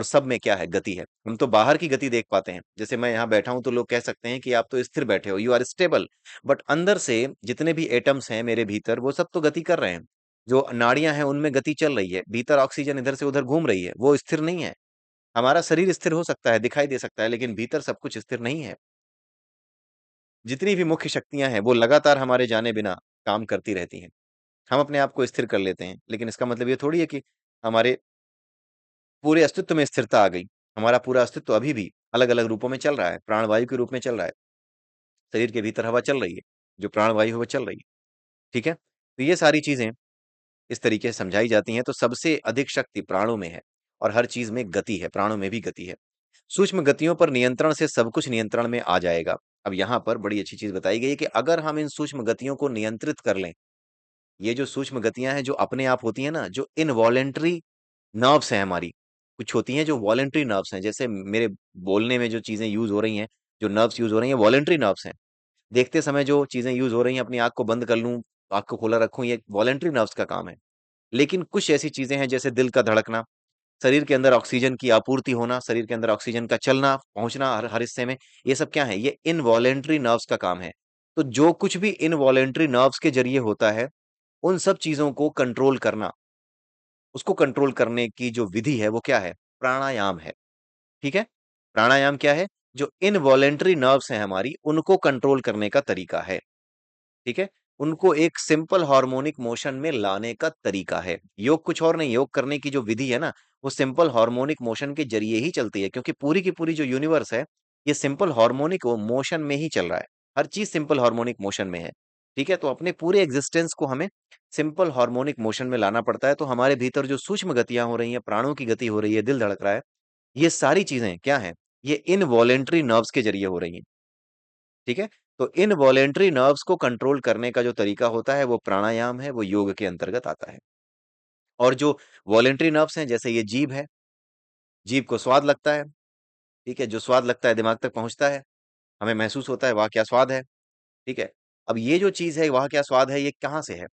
सब में क्या है? गति है। हम तो बाहर की गति देख पाते हैं। जैसे मैं यहाँ बैठा हूँ, तो लोग कह सकते हैं कि आप तो स्थिर बैठे हो, यू आर स्टेबल। बट अंदर से जितने भी एटम्स हैं मेरे भीतर, वो सब तो गति कर रहे हैं। जो नाड़ियाँ हैं, उनमें गति चल रही है। भीतर ऑक्सीजन इधर से उधर घूम रही है, वो स्थिर नहीं है। हमारा शरीर स्थिर हो सकता है, दिखाई दे सकता है, लेकिन भीतर सब कुछ स्थिर नहीं है। जितनी भी मुख्य शक्तियाँ हैं, वो लगातार हमारे जाने बिना काम करती रहती हैं। हम अपने आप को स्थिर कर लेते हैं, लेकिन इसका मतलब ये थोड़ी है कि हमारे पूरे अस्तित्व में स्थिरता आ गई। हमारा पूरा अस्तित्व अभी भी अलग-अलग रूपों में चल रहा है, प्राणवायु के रूप में चल रहा है, शरीर के भीतर हवा चल रही है। जो प्राणवायु है वो चल रही है, ठीक है? तो ये सारी चीज़ें इस तरीके से समझाई जाती हैं, तो सबसे अधिक शक्ति प्राणों में है और हर चीज़ में गति है, प्राणों में भी गति है। सूक्ष्म गतियों पर नियंत्रण से सब कुछ नियंत्रण में आ जाएगा। अब यहाँ पर बड़ी अच्छी चीज़ बताई गई है कि अगर हम इन सूक्ष्म गतियों को नियंत्रित कर लें, ये जो सूक्ष्म गतियाँ हैं, जो अपने आप होती हैं ना, जो इनवॉलंटरी नर्व्स हैं हमारी, कुछ होती हैं जो वॉलंटरी नर्व्स हैं, जैसे मेरे बोलने में जो चीज़ें यूज़ हो रही हैं, जो नर्व्स यूज़ हो रही हैं, वॉलंटरी नर्व्स हैं। देखते समय जो चीज़ें यूज़ हो रही हैं, अपनी आँख को बंद कर लूँ, आँख को खोला रखूँ, ये वॉलंटरी नर्व्स का काम है। लेकिन कुछ ऐसी चीज़ें हैं जैसे दिल का धड़कना, शरीर के अंदर ऑक्सीजन की आपूर्ति होना, शरीर के अंदर ऑक्सीजन का चलना, पहुँचना हर हर हिस्से में, ये सब क्या है? ये इनवॉलंटरी नर्व्स का काम है। तो जो कुछ भी इनवॉलंटरी नर्व्स के ज़रिए होता है, उन सब चीज़ों को कंट्रोल करना, उसको कंट्रोल करने की जो विधि है, वो क्या है? प्राणायाम है, ठीक है? प्राणायाम क्या है? जो इनवॉलंटरी नर्व्स हैं हमारी, उनको कंट्रोल करने का तरीका है। ठीक है? उनको एक सिंपल हार्मोनिक मोशन में लाने का तरीका है। योग कुछ और नहीं, योग करने की जो विधि है ना, वो सिंपल हार्मोनिक मोशन के ज़रिए ही चलती है क्योंकि पूरी की पूरी जो यूनिवर्स है, ये सिंपल हार्मोनिक मोशन में ही चल रहा है। हर चीज़ सिंपल हार्मोनिक मोशन में है। ठीक है? तो अपने पूरे एक्जिस्टेंस को हमें सिंपल हार्मोनिक मोशन में लाना पड़ता है, तो हमारे भीतर जो सूक्ष्म गतियाँ हो रही हैं, प्राणों की गति हो रही है, दिल धड़क रहा है, ये सारी चीज़ें क्या हैं? ये इनवॉलंटरी नर्व्स के ज़रिए हो रही हैं। ठीक है? तो इनवॉलंटरी नर्व्स को कंट्रोल करने का जो तरीका होता है, वो प्राणायाम है, वो योग के अंतर्गत आता है। और जो वॉलंटरी नर्व्स हैं, जैसे ये जीभ है, जीभ को स्वाद लगता है, ठीक है? जो स्वाद लगता है, दिमाग तक पहुँचता है, हमें महसूस होता है, वाह! क्या स्वाद है, ठीक है? अब ये जो चीज़ है, वाह! क्या स्वाद है, ये कहाँ से है?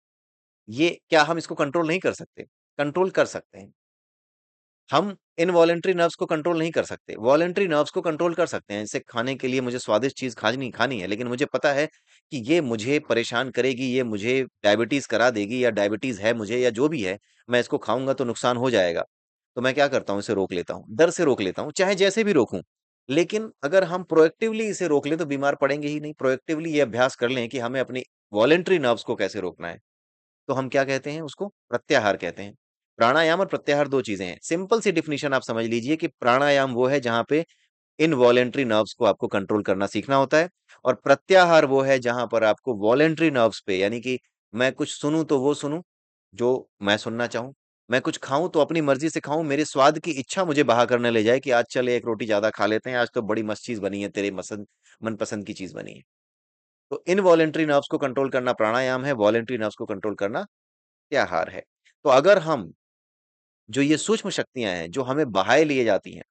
ये क्या हम इसको कंट्रोल नहीं कर सकते? कंट्रोल कर सकते हैं। हम इनवॉलंटरी नर्व्स को कंट्रोल नहीं कर सकते। वॉलंटरी नर्व्स को कंट्रोल कर सकते हैं। जैसे खाने के लिए मुझे स्वादिष्ट चीज़ खानी खानी है, लेकिन मुझे पता है कि ये मुझे परेशान करेगी, ये मुझे डायबिटीज़ करा देगी या डायबिटीज़ है मुझे या जो भी है, मैं इसको खाऊँगा तो नुकसान हो जाएगा। तो मैं क्या करता हूँ, इसे रोक लेता हूँ, डर से रोक लेता हूँ, चाहे जैसे भी रोकूँ। लेकिन अगर हम प्रोएक्टिवली इसे रोक लें तो बीमार पड़ेंगे ही नहीं। प्रोएक्टिवली ये अभ्यास कर लें कि हमें अपनी वॉलंटरी नर्व्स को कैसे रोकना है। तो हम क्या कहते हैं उसको? प्रत्याहार कहते हैं। प्राणायाम और प्रत्याहार 2 चीज़ें हैं। सिंपल सी डेफिनिशन आप समझ लीजिए कि प्राणायाम वो है जहाँ पे इनवॉलंटरी नर्व्स को आपको कंट्रोल करना सीखना होता है और प्रत्याहार वो है जहाँ पर आपको वॉलंटरी नर्व्स पे यानी कि मैं कुछ सुनूँ तो वो सुनूँ, जो मैं सुनना चाहूँ। मैं कुछ खाऊँ तो अपनी मर्ज़ी से खाऊँ, मेरे स्वाद की इच्छा मुझे बाहर करने ले जाए कि आज चल 1 रोटी ज़्यादा खा लेते हैं, आज तो बड़ी मस्त चीज़ बनी है, तेरे मनपसंद की चीज़ बनी है। तो इनवॉलंटरी नर्व्स को कंट्रोल करना प्राणायाम है, वॉलंटरी नर्व्स को कंट्रोल करना प्रत्याहार है। तो अगर हम जो ये सूक्ष्म शक्तियाँ हैं, जो हमें बहाए लिए जाती हैं,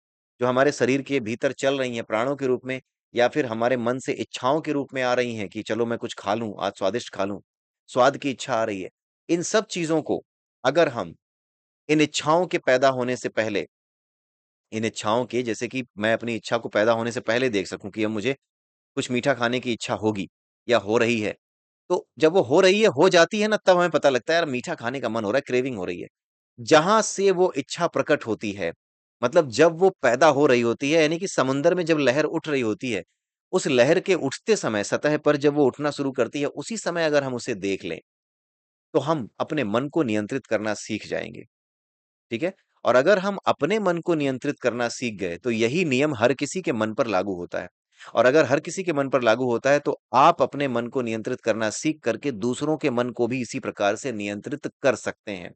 जो हमारे शरीर के भीतर चल रही हैं प्राणों के रूप में या फिर हमारे मन से इच्छाओं के रूप में आ रही हैं कि चलो मैं कुछ खा लूँ, आज स्वादिष्ट खा लूँ, स्वाद की इच्छा आ रही है। इन सब चीज़ों को अगर हम इन इच्छाओं के पैदा होने से पहले, इन इच्छाओं के जैसे कि मैं अपनी इच्छा को पैदा होने से पहले देख सकूँ कि अब मुझे कुछ मीठा खाने की इच्छा होगी या हो रही है। तो जब वो हो रही है, हो जाती है ना तब हमें पता लगता है यार मीठा खाने का मन हो रहा है, क्रेविंग हो रही है। जहाँ से वो इच्छा प्रकट होती है, मतलब जब वो पैदा हो रही होती है यानी कि समुद्र में जब लहर उठ रही होती है, उस लहर के उठते समय सतह पर जब वो उठना शुरू करती है, उसी समय अगर हम उसे देख लें, तो हम अपने मन को नियंत्रित करना सीख जाएँगे, ठीक है? और अगर हम अपने मन को नियंत्रित करना सीख गए, तो यही नियम हर किसी के मन पर लागू होता है। और अगर हर किसी के मन पर लागू होता है, तो आप अपने मन को नियंत्रित करना सीख करके दूसरों के मन को भी इसी प्रकार से नियंत्रित कर सकते हैं।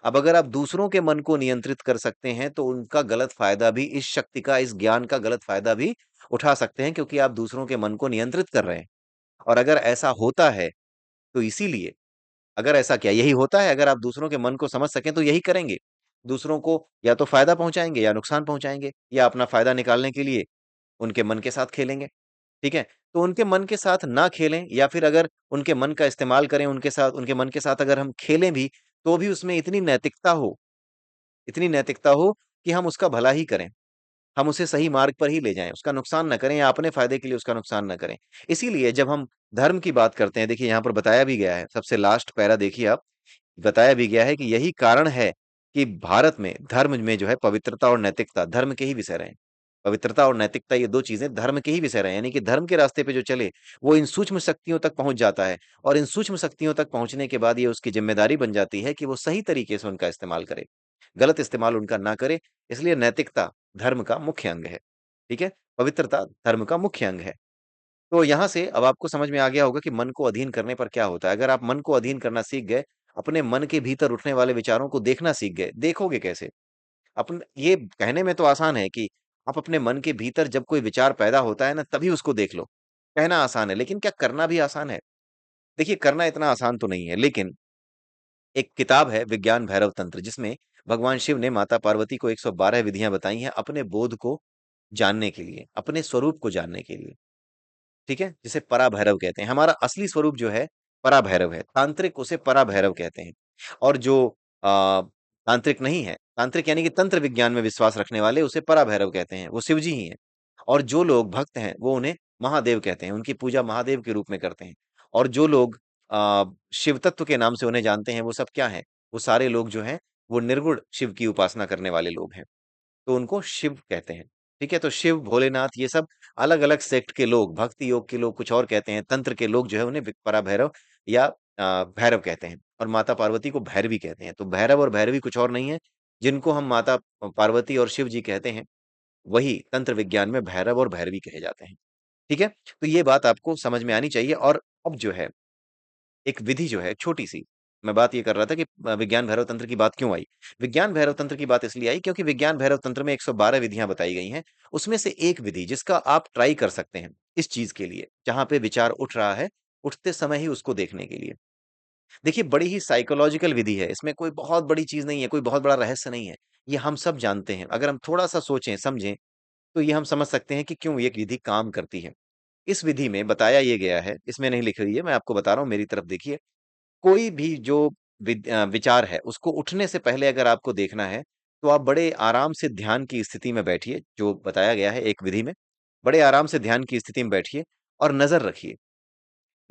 अब अगर आप दूसरों के मन को नियंत्रित कर सकते हैं, तो उनका गलत फ़ायदा भी इस शक्ति का, इस ज्ञान का गलत फ़ायदा भी उठा सकते हैं क्योंकि आप दूसरों के मन को नियंत्रित कर रहे हैं। और अगर ऐसा होता है, तो इसीलिए अगर ऐसा क्या यही होता है, अगर आप दूसरों के मन को समझ सकें, तो यही करेंगे। दूसरों को या तो फ़ायदा पहुँचाएँगे या नुकसान पहुँचाएँगे या अपना फ़ायदा निकालने के लिए उनके मन के साथ खेलेंगे, ठीक है? तो उनके मन के साथ ना खेलें या फिर अगर उनके मन का इस्तेमाल करें, उनके मन के साथ अगर हम खेलें भी, तो भी उसमें इतनी नैतिकता हो कि हम उसका भला ही करें। हम उसे सही मार्ग पर ही ले जाएँ, उसका नुकसान ना करें या अपने फ़ायदे के लिए उसका नुकसान ना करें। इसीलिए जब हम धर्म की बात करते हैं, देखिए यहाँ पर बताया भी गया है, सबसे लास्ट पैरा देखिए आप, बताया भी गया है कि यही कारण है कि भारत में धर्म में जो है पवित्रता और नैतिकता धर्म के ही विषय रहे हैं। पवित्रता और नैतिकता ये 2 चीज़ें धर्म के ही विषय रहे हैं, यानी कि धर्म के रास्ते पे जो चले, वो इन सूक्ष्म शक्तियों तक पहुँच जाता है और इन सूक्ष्म शक्तियों तक पहुँचने के बाद ये उसकी ज़िम्मेदारी बन जाती है कि वो सही तरीके से उनका इस्तेमाल करे। गलत इस्तेमाल उनका ना करे, इसलिए नैतिकता धर्म का मुख्य अंग है। ठीक है? पवित्रता धर्म का मुख्य अंग है। तो यहाँ से अब आपको समझ में आ गया होगा कि मन को अधीन करने पर क्या होता है। अगर आप मन को अधीन करना सीख गए, अपने मन के भीतर उठने वाले विचारों को देखना सीख गए, देखोगे कैसे? अपन ये कहने में तो आसान है कि आप अपने मन के भीतर जब कोई विचार पैदा होता है ना, तभी उसको देख लो। कहना आसान है, लेकिन क्या करना भी आसान है? देखिए, करना इतना आसान तो नहीं है, लेकिन एक किताब है विज्ञान भैरव तंत्र, जिसमें भगवान शिव ने माता पार्वती को 112 विधियाँ बताई हैं अपने बोध को जानने के लिए, अपने स्वरूप को जानने के लिए। ठीक है? जिसे पराभैरव कहते हैं। हमारा असली स्वरूप जो है, पराभैरव है। तांत्रिक उसे पराभैरव कहते हैं। और जो तांत्रिक नहीं है, तांत्रिक यानी कि तंत्र विज्ञान में विश्वास रखने वाले, उसे पराभैरव कहते हैं, वो शिव जी ही हैं। और जो लोग भक्त हैं, वो उन्हें महादेव कहते हैं, उनकी पूजा महादेव के रूप में करते हैं। और जो लोग शिव तत्व के नाम से उन्हें जानते हैं, वो सब क्या हैं? वो सारे लोग जो हैं, वो निर्गुण शिव की उपासना करने वाले लोग हैं। तो उनको शिव कहते हैं। ठीक है? तो शिव, भोलेनाथ, ये सब अलग-अलग सेक्ट के लोग, भक्ति योग के लोग कुछ और कहते हैं, तंत्र के लोग जो है उन्हें पराभैरव या भैरव कहते हैं, और माता पार्वती को भैरवी कहते हैं। तो भैरव और भैरवी कुछ और नहीं है, जिनको हम माता पार्वती और शिव जी कहते हैं, वही तंत्र विज्ञान में भैरव और भैरवी कहे जाते हैं। ठीक है? तो ये बात आपको समझ में आनी चाहिए। और अब जो है, एक विधि जो है छोटी-सी, मैं बात ये कर रहा था कि विज्ञान भैरव तंत्र की बात क्यों आई? विज्ञान भैरव तंत्र की बात इसलिए आई क्योंकि विज्ञान भैरव तंत्र में 112 विधियाँ बताई गई हैं। उसमें से एक विधि जिसका आप ट्राई कर सकते हैं इस चीज़ के लिए, जहाँ पे विचार उठ रहा है, उठते समय ही उसको देखने के लिए। देखिए, बड़ी ही साइकोलॉजिकल विधि है, इसमें कोई बहुत बड़ी चीज़ नहीं है, कोई बहुत बड़ा रहस्य नहीं है। ये हम सब जानते हैं। अगर हम थोड़ा-सा सोचें, समझें, तो ये हम समझ सकते हैं कि क्यों ये विधि काम करती है। इस विधि में बताया ये गया है, इसमें नहीं लिखी हुई है, मैं आपको बता रहा हूँ, मेरी तरफ देखिए। कोई भी जो विचार है, उसको उठने से पहले अगर आपको देखना है, तो आप बड़े आराम से ध्यान की स्थिति में बैठिए, जो बताया गया है एक विधि में। बड़े आराम से ध्यान की स्थिति में बैठिए और नज़र रखिए।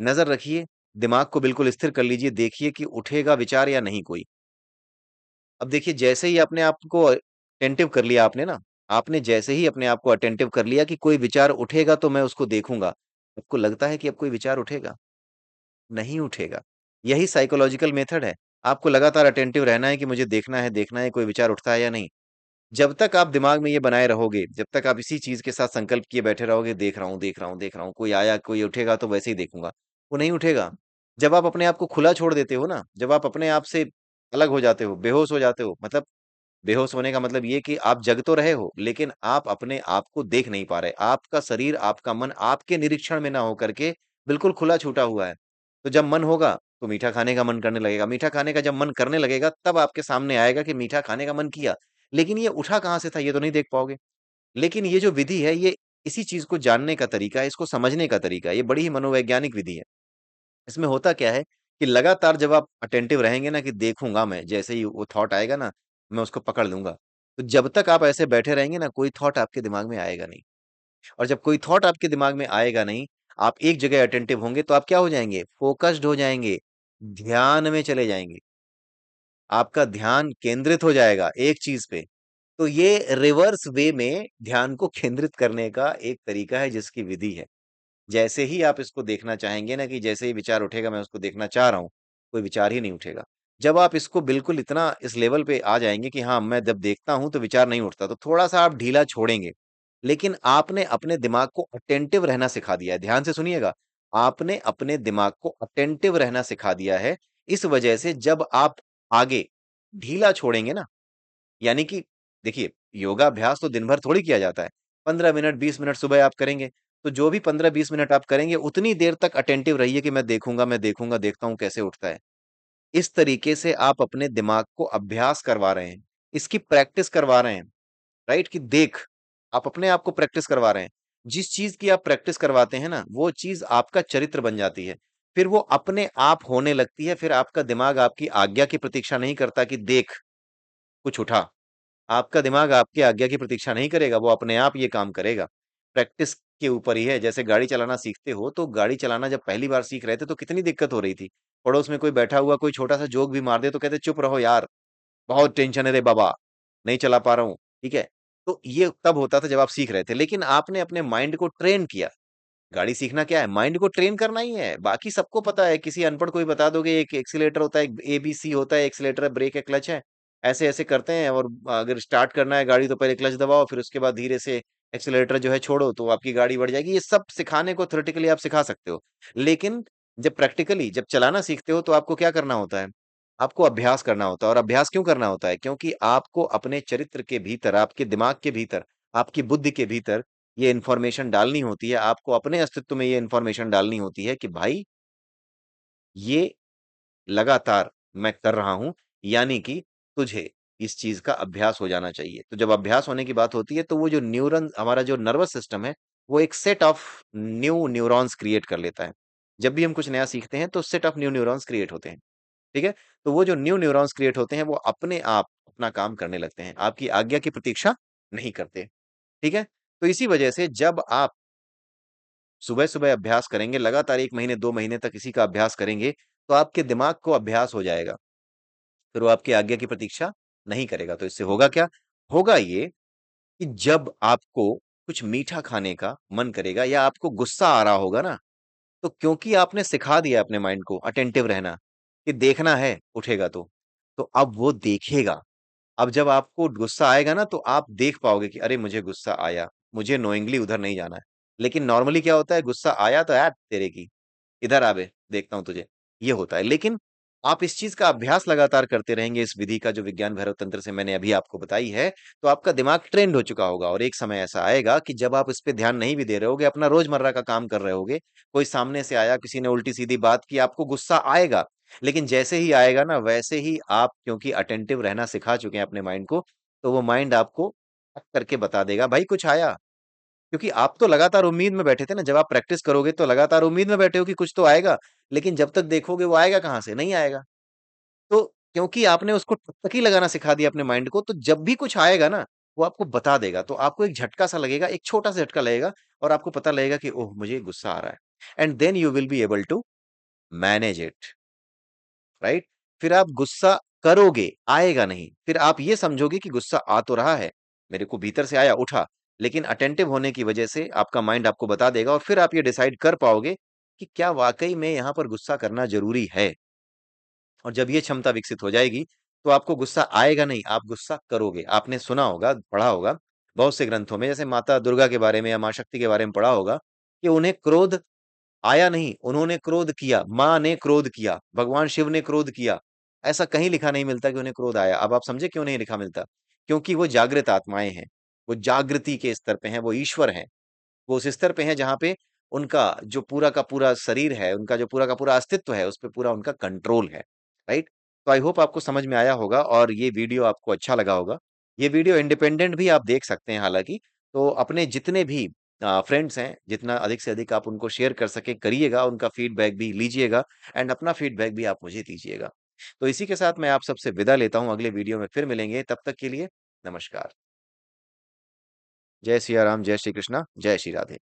नज़र रखिए, दिमाग को बिल्कुल स्थिर कर लीजिए, देखिए कि उठेगा विचार या नहीं कोई। अब देखिए, जैसे ही अपने आप को अटेंटिव कर लिया आपने ना, आपने जैसे ही अपने आप को अटेंटिव कर लिया कि कोई विचार उठेगा तो मैं उसको देखूँगा, आपको लगता है कि अब कोई विचार उठेगा? नहीं उठेगा। यही साइकोलॉजिकल मेथड है। आपको लगातार अटेंटिव रहना है कि मुझे देखना है कोई विचार उठता है या नहीं। जब तक आप दिमाग में ये बनाए रहोगे, जब तक आप इसी चीज़ के साथ संकल्प किए बैठे रहोगे, देख रहा हूँ, देख रहा हूँ, देख रहा हूँ, कोई आया, कोई उठेगा तो वैसे ही देखूँगा, वो नहीं उठेगा। जब आप अपने आप को खुला छोड़ देते हो ना, जब आप अपने आप से अलग हो जाते हो, बेहोश हो जाते हो, मतलब बेहोश होने का मतलब ये कि आप जग तो रहे हो, लेकिन आप अपने आप को देख नहीं पा रहे। आपका शरीर, आपका मन आपके निरीक्षण में ना होकर के बिल्कुल खुला छूटा हुआ है। तो जब मन होगा, तो मीठा खाने का मन करने लगेगा। मीठा खाने का जब मन करने लगेगा, तब आपके सामने आएगा कि मीठा खाने का मन किया। लेकिन ये उठा कहाँ से था, ये तो नहीं देख पाओगे। लेकिन ये जो विधि है, ये इसी चीज़ को जानने का तरीका है, इसको समझने का तरीका है। ये बड़ी ही मनोवैज्ञानिक विधि है। इसमें होता क्या है कि लगातार जब आप अटेंटिव रहेंगे ना कि देखूँगा मैं, जैसे ही वो थॉट आएगा ना, मैं उसको पकड़ लूँगा। तो जब तक आप ऐसे बैठे रहेंगे ना, कोई थॉट आपके दिमाग में आएगा नहीं। और जब कोई थॉट आपके दिमाग में आएगा नहीं, आप एक जगह अटेंटिव होंगे, तो आप क्या हो जाएँगे? फ़ोकस्ड हो जाएँगे, ध्यान में चले जाएँगे। आपका ध्यान केंद्रित हो जाएगा एक चीज़ पे। तो ये रिवर्स वे में ध्यान को केंद्रित करने का एक तरीका है, जिसकी विधि है। जैसे ही आप इसको देखना चाहेंगे ना कि जैसे ही विचार उठेगा मैं उसको देखना चाह रहा हूँ, कोई विचार ही नहीं उठेगा। जब आप इसको बिल्कुल इतना इस लेवल पे आ जाएँगे कि हाँ, मैं जब देखता हूँ तो विचार नहीं उठता, तो थोड़ा-सा आप ढीला छोड़ेंगे। लेकिन आपने अपने दिमाग को अटेंटिव रहना सिखा दिया है। ध्यान से सुनिएगा, आपने अपने दिमाग को अटेंटिव रहना सिखा दिया है। इस वजह से जब आप आगे ढीला छोड़ेंगे ना, यानी कि देखिए, योगाभ्यास तो दिन भर थोड़ी किया जाता है। 15 मिनट, 20 मिनट सुबह आप करेंगे, तो जो भी 15-20 मिनट आप करेंगे, उतनी देर तक अटेंटिव रहिए कि मैं देखूँगा, देखता हूँ कैसे उठता है। इस तरीके से आप अपने दिमाग को अभ्यास करवा रहे हैं, इसकी प्रैक्टिस करवा रहे हैं, राइट? कि देख, आप अपने आप को प्रैक्टिस करवा रहे हैं। जिस चीज़ की आप प्रैक्टिस करवाते हैं ना, वो चीज़ आपका चरित्र बन जाती है। फिर वो अपने आप होने लगती है, फिर आपका दिमाग आपकी आज्ञा की प्रतीक्षा नहीं करता कि देख, कुछ उठा। आपका दिमाग आपकी आज्ञा की प्रतीक्षा नहीं करेगा, वो अपने आप ये काम करेगा। प्रैक्टिस के ऊपर ही है, जैसे गाड़ी चलाना सीखते हो, तो गाड़ी चलाना जब पहली बार सीख रहे थे, तो कितनी दिक्कत हो रही थी। पड़ोस में कोई बैठा हुआ कोई छोटा-सा जोक भी मार दे, तो कहते, "चुप रहो यार, बहुत टेंशन है रे बाबा, नहीं चला पा रहा हूँ।" ठीक है? तो ये तब होता था जब आप सीख रहे थे, लेकिन आपने अपने माइंड को ट्रेन किया। गाड़ी सीखना क्या है? माइंड को ट्रेन करना ही है, बाकी सबको पता है, किसी अनपढ़ को भी बता दोगे एक एक्सीलरेटर होता है, एक एबीसी होता है, एक्सीलरेटर है, ब्रेक है, क्लच है, ऐसे-ऐसे करते हैं और अगर स्टार्ट करना है गाड़ी तो पहले क्लच दबाओ, फिर उसके बाद धीरे से एक्सेलरेटर जो है छोड़ो तो आपकी गाड़ी बढ़ जाएगी। ये सब सिखाने को थ्योरेटिकली आप सिखा सकते हो। लेकिन जब प्रैक्टिकली जब चलाना सीखते हो तो आपको क्या करना होता है? आपको अभ्यास करना होता है और अभ्यास क्यों करना होता है? क्योंकि आपको अपने चरित्र के भीतर, आपके दिमाग के भीतर, आपकी बुद्धि के भीतर ये इन्फॉर्मेशन डालनी होती है। आपको अपने अस्तित्व में ये इन्फॉर्मेशन डालनी होती है कि भाई ये लगातार मैं कर रहा हूँ, यानी कि तुझे इस चीज़ का अभ्यास हो जाना चाहिए। तो जब अभ्यास होने की बात होती है, तो वो जो न्यूरन हमारा जो नर्वस सिस्टम है, वो एक set of new neurons create कर लेता है। जब भी हम कुछ नया सीखते हैं, तो set of new neurons create होते हैं, ठीक है? तो वो जो न्यू न्यूरॉन्स क्रिएट होते हैं, वो अपने आप अपना काम करने लगते हैं, आपकी आज्ञा की प्रतीक्षा नहीं करते, ठीक है? तो इसी वजह से जब आप सुबह-सुबह अभ्यास करेंगे, लगातार 1 महीने, 2 महीने तक इसी का अभ्यास करेंगे, तो आपके दिमाग को अभ्यास हो जाएगा। फिर वो आपकी आज्ञा की प्रतीक्षा नहीं करेगा। तो इससे होगा क्या? होगा ये कि जब आपको कुछ मीठा खाने का मन करेगा या आपको गुस्सा आ रहा होगा ना, तो क्योंकि आपने सिखा दिया अपने माइंड को अटेंटिव रहना, कि देखना है, उठेगा तो अब वो देखेगा। अब जब आपको गुस्सा आएगा ना, तो आप देख पाओगे कि अरे! मुझे गुस्सा आया, मुझे नोइंगली उधर नहीं जाना है। लेकिन नॉर्मली क्या होता है, गुस्सा आया तो "ऐट तेरे की, इधर आ बे, देखता हूँ तुझे।" ये होता है। लेकिन आप इस चीज़ का अभ्यास लगातार करते रहेंगे, इस विधि का जो विज्ञान भैरव तंत्र से मैंने अभी आपको बताई है, तो आपका दिमाग ट्रेन्ड हो चुका होगा और एक समय ऐसा आएगा कि जब आप इस पे ध्यान नहीं भी दे रहे होगे, अपना रोज़मर्रा का काम कर रहे होगे, कोई सामने से आया, किसी ने उल्टी-सीधी बात की, आपको गुस्सा आएगा। लेकिन जैसे ही आएगा ना, वैसे ही आप क्योंकि अटेंटिव रहना सिखा चुके हैं अपने माइंड को, तो वो माइंड आपको टक करके बता देगा, "भाई कुछ आया।" क्योंकि आप तो लगातार उम्मीद में बैठे थे ना, जब आप प्रैक्टिस करोगे तो लगातार उम्मीद में बैठे हो कि कुछ तो आएगा, लेकिन जब तक देखोगे वो आएगा कहाँ से? नहीं आएगा। तो क्योंकि आपने उसको टकटकी लगाना सिखा दिया अपने माइंड को, तो जब भी कुछ आएगा ना, वो आपको बता देगा। तो आपको एक झटका-सा लगेगा, एक छोटा-सा झटका लगेगा और आपको पता लगेगा कि ओह! मुझे गुस्सा आ रहा है। And then you will be able to manage it, right? फिर आप गुस्सा करोगे, आएगा नहीं। फिर आप ये समझोगे कि गुस्सा आ तो रहा है, मेरे को भीतर से आया, उठा। लेकिन अटेंटिव होने की वजह से आपका माइंड आपको बता देगा और फिर आप ये डिसाइड कर पाओगे कि क्या वाक़ई में यहाँ पर गुस्सा करना ज़रूरी है? और जब ये क्षमता विकसित हो जाएगी, तो आपको गुस्सा आएगा नहीं, आप गुस्सा करोगे। आपने सुना होगा, पढ़ा होगा, बहुत से ग्रंथों में जैसे माता दुर्गा के बारे में या माँ शक्ति के बारे में पढ़ा होगा, कि उन्हें क्रोध आया नहीं, उन्होंने क्रोध किया, माँ ने क्रोध किया, भगवान शिव ने क्रोध किया। ऐसा कहीं लिखा नहीं मिलता कि उन्हें क्रोध आया। अब आप समझे क्यों नहीं लिखा मिलता? क्योंकि वो जागृत आत्माएँ हैं, वो जागृति के स्तर पे हैं, वो ईश्वर हैं। वो उस स्तर पे हैं जहाँ पे उनका जो पूरा का पूरा शरीर है, उनका जो पूरा का पूरा अस्तित्व है, उसपे पूरा उनका कंट्रोल है, राइट? तो आई होप आपको समझ में आया होगा और ये वीडियो आपको अच्छा लगा होगा। ये वीडियो इंडिपेंडेंट भी आप देख सकते हैं हालाँकि, तो अपने जितने भी फ्रेंड्स हैं, जितना अधिक से अधिक आप उनको शेयर कर सकें, करिएगा, उनका फीडबैक भी लीजिएगा एंड अपना फीडबैक भी आप मुझे दीजिएगा। तो इसी के साथ मैं आप सबसे विदा लेता हूँ, अगले वीडियो में फिर मिलेंगे, तब तक के लिए नमस्कार। जय सिया राम, जय श्री कृष्णा, जय श्री राधे।